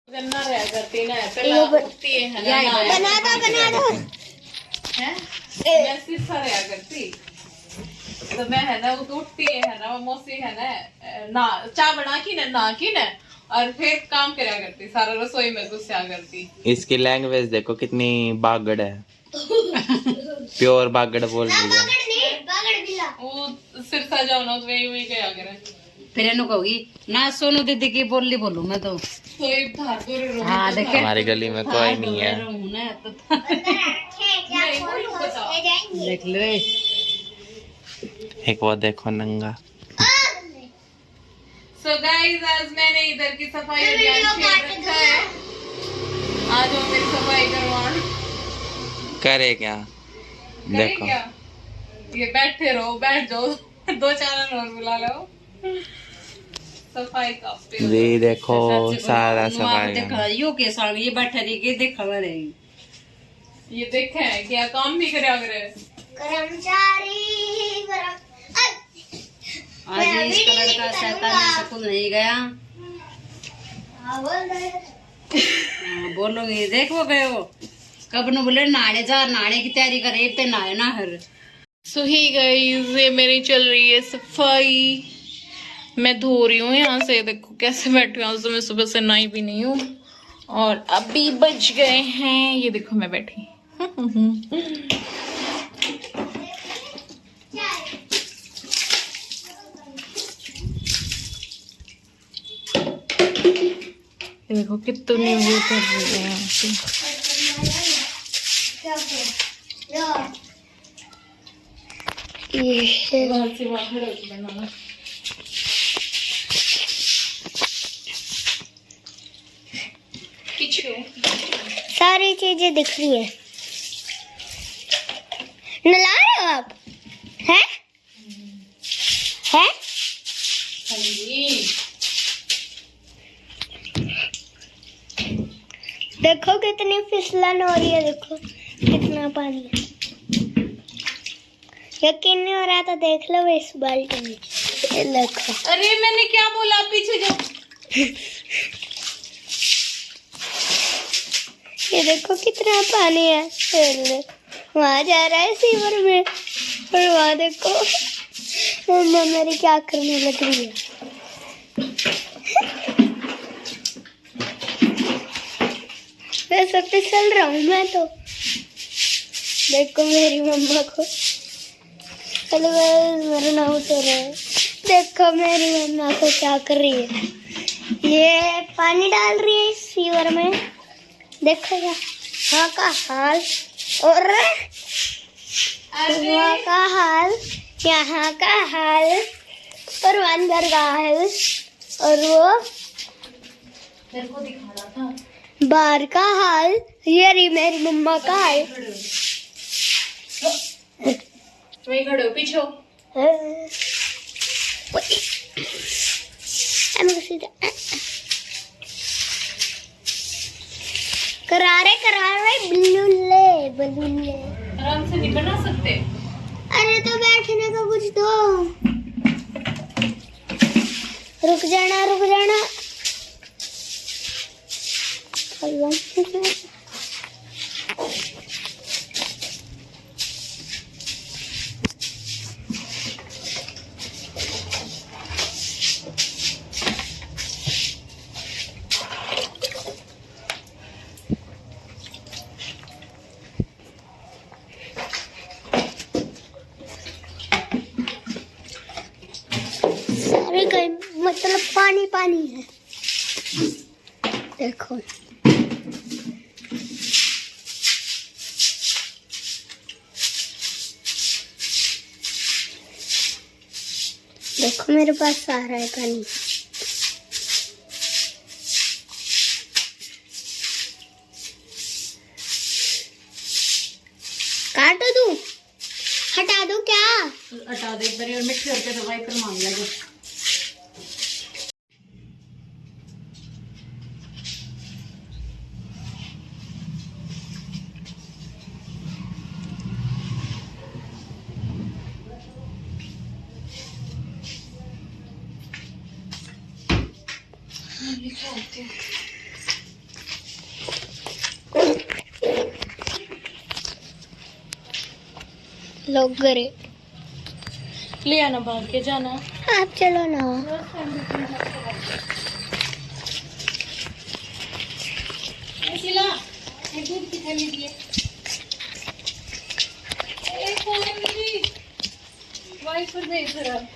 गन्ना रहा करती ना पहला उठती है ना बना दो हैं मैं सिर्फ रहा करती तो मैं है ना वो तो उठती है ना वो मौसी है ना चाय बना की ना और फिर काम करा करती सारा रसोई में घुसा करती। इसकी लैंग्वेज देखो कितनी बागड़ है। प्योर बागड़ बोल रही है। वो सिरसा जाओ ना तो वही गया करे फिर इन्हों कहोगी ना सोनू दीदी की बोली बोलूं मैं तो एक धार हाँ देखे हमारी गली में कोई नहीं है। देख लो एक वो देखो नंगा। सो गाइस आज मैंने इधर की सफाई अभियान छेड़ रखा है। आज वो मेरी सफाई करवान करे क्या देखो क्या? ये बैठे रहो बैठ जाओ 2-4 और बुला लो सफाई का जी देखो सारा सफाई देखा यो के साग ये बैठा रही के देखा रहेगी ये देखे है क्या काम भी करे करे कर्मचारी आज इसका लड़का शैतानी स्कूल नहीं गया। बोलोगे देखो गए वो कब न बोले नहाने की तैयारी करे इतने नहाए ना हर। सो ही गाइस ये मेरी चल रही है सफाई। मैं धो रही हूँ यहाँ से देखो कैसे बैठी हूँ। तो मैं सुबह से नहाई भी नहीं हूँ और अभी बज गए हैं ये देखो मैं बैठी ये देखो कितनी वो कर रही है यहाँ पे। सारी चीजें दिख रही है। नला रहे हो आप हैं? हैं? देखो कितनी फिसलन हो रही है देखो कितना पानी है। यकीन नहीं हो रहा तो देख लो इस बाल्टी में ये देखो। अरे मैंने क्या बोला पीछे जाओ। ये देखो कितना पानी है। वहाँ जा रहा है सीवर में और वहाँ देखो मेरी क्या करने लग रही है। वैसे फिसल रहा हूँ मैं तो। देखो मेरी मम्मा को मेरा नाम तो रहा है। देखो मेरी मम्मा को क्या कर रही है। ये पानी डाल रही है इस सीवर में। देखो यहाँ का हाल और वहाँ का हाल यहाँ का हाल और अंदर का हाल और वो को दिखा रहा था बाहर का हाल। ये रही मेरी मम्मा का हाल। वही खड़े हो पीछे करारे बलूले आराम से नहीं बना सकते। अरे तो बैठने का कुछ दो। रुक जाना सारे कहीं मतलब पानी है। देखो देखो मेरे पास आ रहा है पानी। काट दूं हटा दूं क्या? हटा दे एक बार और मिक्सी करके दवाई पर मांग लेगा। लोग गए। ले आना बाहर के जाना। आप चलो ना। वाइपर दे इधर।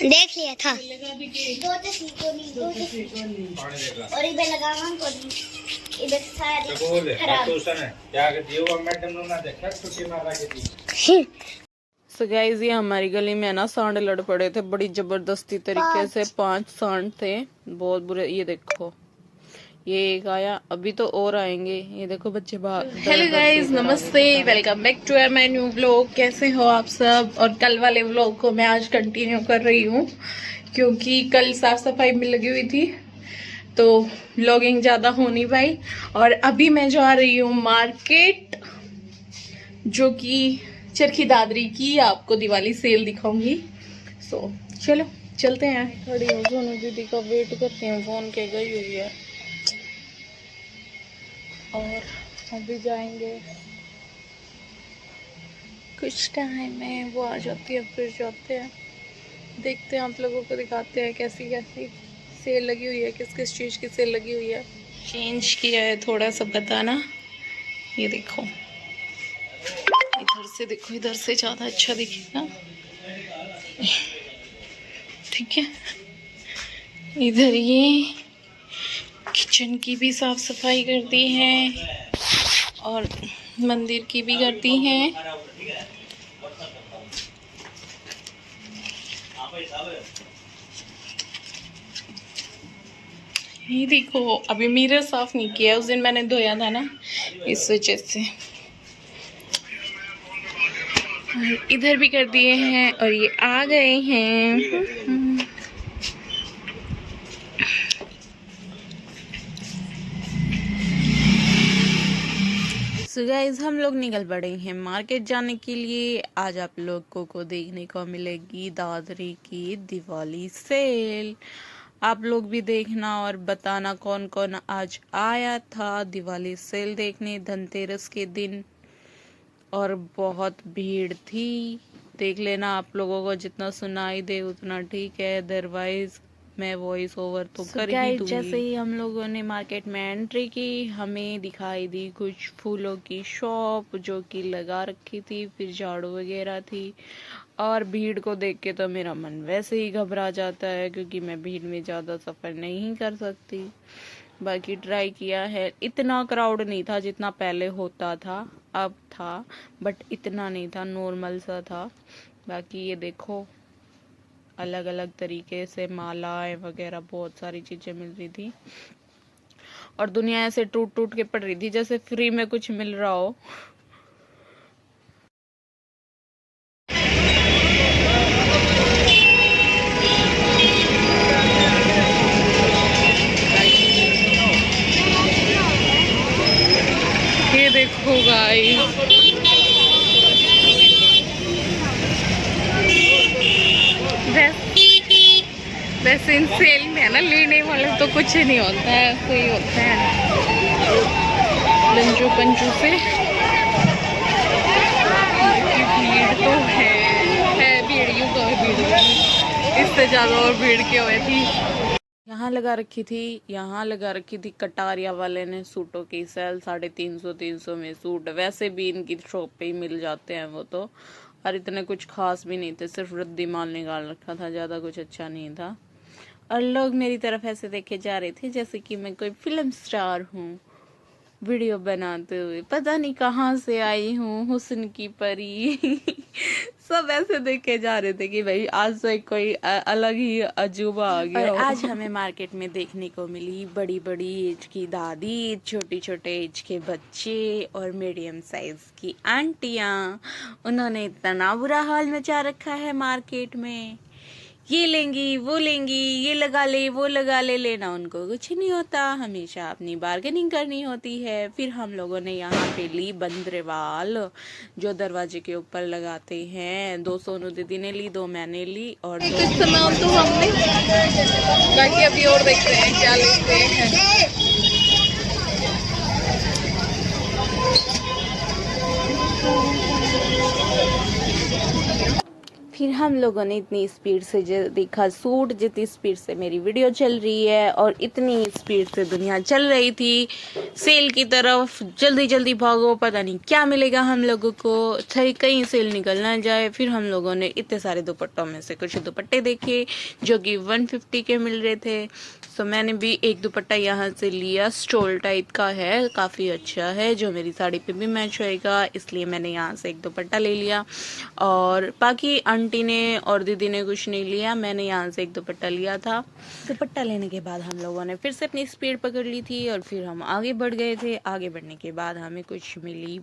देख लिया था। और इधर लगा इधर सारे खराब। सो गाइस, ये हमारी गली में ना सांड लड़ पड़े थे बड़ी जबरदस्ती तरीके से। 5 सांड थे, बहुत बुरे। ये देखो, ये एक आया, अभी तो और आएंगे। ये देखो बच्चे बाहर। हेलो गाइस, नमस्ते, welcome back to my new vlog. कैसे हो आप सब? और कल वाले व्लॉग को मैं आज कंटिन्यू कर रही हूँ क्योंकि कल साफ सफाई में लगी हुई थी तो व्लॉगिंग ज़्यादा हो नहीं पाई। और अभी मैं जा रही हूँ मार्केट, जो कि चरखी दादरी की आपको दिवाली सेल दिखाऊंगी। सो चलो चलते हैं। खड़ी हूँ, सोनू दीदी का वेट करती हूँ, फोन के गई हुई है। और अभी जाएंगे, कुछ टाइम में वो आ जाती है, फिर जाते हैं, देखते हैं, आप लोगों को दिखाते हैं कैसी कैसी सेल लगी हुई है, किस किस चीज़ की सेल लगी हुई है। चेंज किया है थोड़ा सा बताना। ये देखो, इधर से देखो, इधर से ज़्यादा अच्छा दिखेगा, ठीक है। इधर ये किचन की भी साफ सफाई करती हैं और मंदिर की भी करती हैं। ये देखो, अभी मिरर साफ नहीं किया, उस दिन मैंने धोया था ना, इस वजह से। इधर भी कर दिए हैं और ये आ गए हैं। सो गाइस, हम लोग निकल पड़े हैं मार्केट जाने के लिए। आज आप लोगों को देखने को मिलेगी दादरी की दिवाली सेल। आप लोग भी देखना और बताना कौन कौन आज आया था दिवाली सेल देखने धनतेरस के दिन। और बहुत भीड़ थी, देख लेना। आप लोगों को जितना सुनाई दे उतना ठीक है, अदरवाइज मैं वॉइस ओवर तो कर ही दूंगी। जैसे ही हम लोगों ने मार्केट में एंट्री की, हमें दिखाई दी कुछ फूलों की शॉप जो कि लगा रखी थी, फिर झाड़ू वगैरह थी। और भीड़ को देख के तो मेरा मन वैसे ही घबरा जाता है क्योंकि मैं भीड़ में ज़्यादा सफ़र नहीं कर सकती। बाकी ट्राई किया है, इतना क्राउड नहीं था जितना पहले होता था, अब था, बट इतना नहीं था, नॉर्मल सा था। बाकी ये देखो, अलग अलग तरीके से मालाएं वगैरह बहुत सारी चीज़ें मिल रही थी। और दुनिया ऐसे टूट टूट के पड़ रही थी जैसे फ्री में कुछ मिल रहा हो। ये देखो गाइस, वैसे इन सेल में है ना, लेने वाले तो कुछ नहीं होता है, ऐसे ही होता है लंजू पंजू से। भीड़ तो है भीड़, यूँ तो है भीड़, इससे ज़्यादा और भीड़ क्यों हुई थी। यहाँ लगा रखी थी कटारिया वाले ने सूटों की सेल। 350 में सूट, वैसे भी इनकी शॉप पे ही मिल जाते हैं वो तो। और इतने कुछ खास भी नहीं थे, सिर्फ रद्दी माल निकाल रखा था, ज़्यादा कुछ अच्छा नहीं था। और लोग मेरी तरफ ऐसे देखे जा रहे थे जैसे कि मैं कोई फिल्म स्टार हूँ, वीडियो बनाते हुए, पता नहीं कहाँ से आई हूँ, हुस्न की परी। सब ऐसे देखे जा रहे थे कि भाई आज तो एक कोई अलग ही अजूबा आ गया। और आज हमें मार्केट में देखने को मिली बड़ी बड़ी एज की दादी, छोटे छोटे एज के बच्चे और मीडियम साइज की आंटियाँ। उन्होंने इतना बुरा हाल मचा रखा है मार्केट में ये लेंगी वो लेंगी, ये लगा ले वो लगा ले, लेना उनको कुछ नहीं होता, हमेशा अपनी बार्गेनिंग करनी होती है। फिर हम लोगों ने यहाँ पे ली बंदरेवाल जो दरवाजे के ऊपर लगाते हैं। 2 सोनू दीदी ने ली, 2 मैंने ली और 2 तो हमने बाकी अभी और देखते हैं क्या लेते हैं। फिर हम लोगों ने इतनी स्पीड से देखा सूट, जितनी स्पीड से मेरी वीडियो चल रही है और इतनी स्पीड से दुनिया चल रही थी सेल की तरफ। जल्दी जल्दी भागो, पता नहीं क्या मिलेगा हम लोगों को, कहीं सेल निकल ना जाए। फिर हम लोगों ने इतने सारे दुपट्टों में से कुछ दुपट्टे देखे जो कि 150 के मिल रहे थे। तो मैंने भी एक दुपट्टा यहाँ से लिया, स्टोल टाइप का है, काफ़ी अच्छा है, जो मेरी साड़ी पे भी मैच होएगा, इसलिए मैंने यहाँ से एक दुपट्टा ले लिया। और बाकी आंटी ने और दीदी ने कुछ नहीं लिया, मैंने यहाँ से एक दुपट्टा लिया था। दुपट्टा लेने के बाद हम लोगों ने फिर से अपनी स्पीड पकड़ ली थी और फिर हम आगे बढ़ गए थे। आगे बढ़ने के बाद हमें कुछ मिली,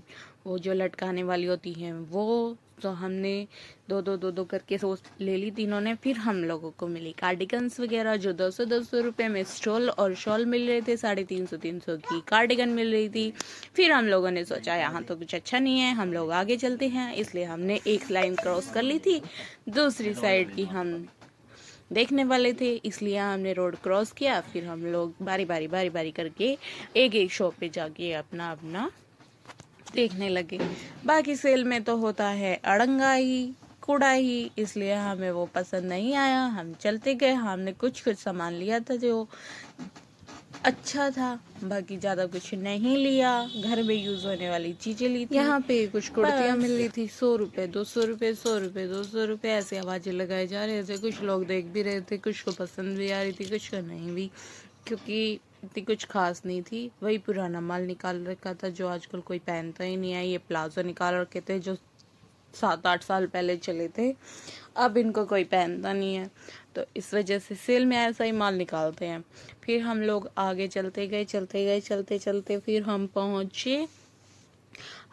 वो जो लटकाने वाली होती हैं वो, तो हमने दो करके सोच ले ली तीनों ने। फिर हम लोगों को मिली कार्डिगन्स वगैरह जो 200 रुपये में स्टोल और शॉल मिल रहे थे, 350 की कार्डिगन मिल रही थी। फिर हम लोगों ने सोचा यहाँ तो कुछ अच्छा नहीं है, हम लोग आगे चलते हैं, इसलिए हमने एक लाइन क्रॉस कर ली थी, दूसरी साइड की हम देखने वाले थे, इसलिए हमने रोड क्रॉस किया। फिर हम लोग बारी बारी करके एक शॉप पे जाके अपना अपना देखने लगे। बाकी सेल में तो होता है अड़ंगा ही कूड़ा ही, इसलिए हमें वो पसंद नहीं आया, हम चलते गए। हमने कुछ सामान लिया था जो अच्छा था, बाकी ज़्यादा कुछ नहीं लिया, घर में यूज़ होने वाली चीज़ें ली थी। यहाँ पे कुछ कुर्तियाँ मिल रही थी 100 रुपये, 200 रुपये, 100 रुपये, 200 रुपये, ऐसे आवाज़ें लगाए जा रहे थे। कुछ लोग देख भी रहे थे, कुछ को पसंद भी आ रही थी, कुछ को नहीं भी, क्योंकि इतनी कुछ खास नहीं थी। वही पुराना माल निकाल रखा था जो आजकल कोई पहनता ही नहीं है। ये प्लाजो निकाल रखे थे जो 7-8 साल पहले चले थे, अब इनको कोई पहनता नहीं है, तो इस वजह से सेल में ऐसा ही माल निकालते हैं। फिर हम लोग आगे चलते गए, फिर हम पहुँचे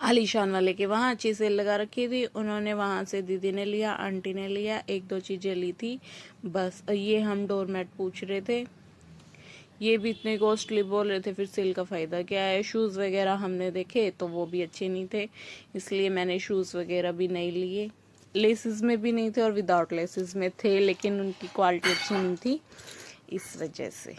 आलीशान वाले के वहाँ। अच्छी सेल लगा रखी थी उन्होंने, वहाँ से दीदी ने लिया, आंटी ने लिया, 1-2 चीज़ें ली थी बस। ये हम डोरमेट पूछ रहे थे, ये भी इतने कॉस्टली बोल रहे थे, फिर सेल का फ़ायदा क्या है। शूज़ वगैरह हमने देखे तो वो भी अच्छे नहीं थे, इसलिए मैंने शूज़ वगैरह भी नहीं लिए। लेसेस में भी नहीं थे और विदाउट लेसेस में थे, लेकिन उनकी क्वालिटी अच्छी नहीं थी, इस वजह से।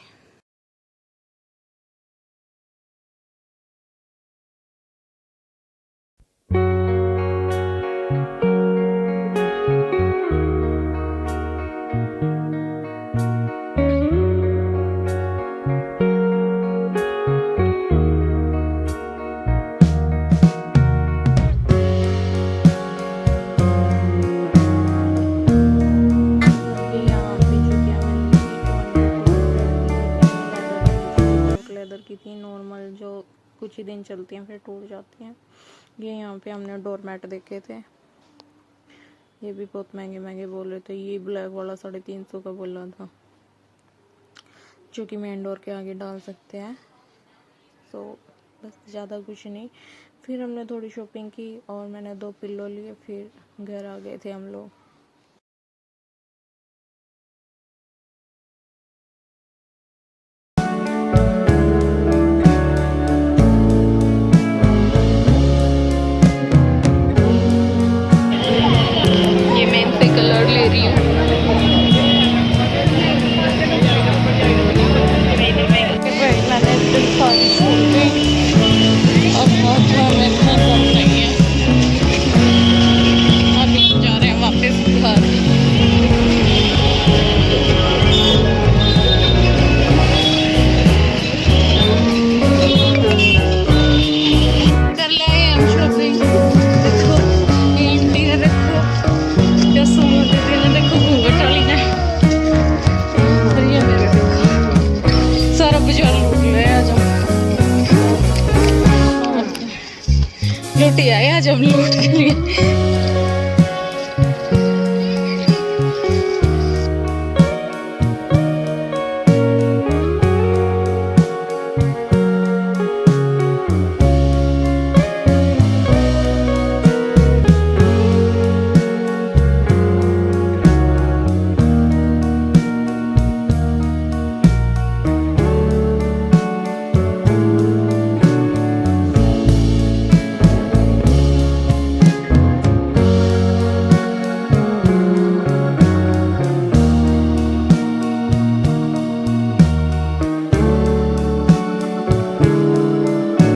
की थी नॉर्मल, जो कुछ ही दिन चलती हैं फिर टूट जाती हैं। ये यहाँ पे हमने डोरमेट देखे थे, ये भी बहुत महंगे बोल रहे थे। ये ब्लैक वाला 350 का बोल रहा था, जो कि मेन डोर के आगे डाल सकते हैं। तो बस ज़्यादा कुछ नहीं। फिर हमने थोड़ी शॉपिंग की और मैंने 2 पिल्लो लिए, फिर घर आ गए थे हम लोग। लूट आए आज हम लूट के लिए।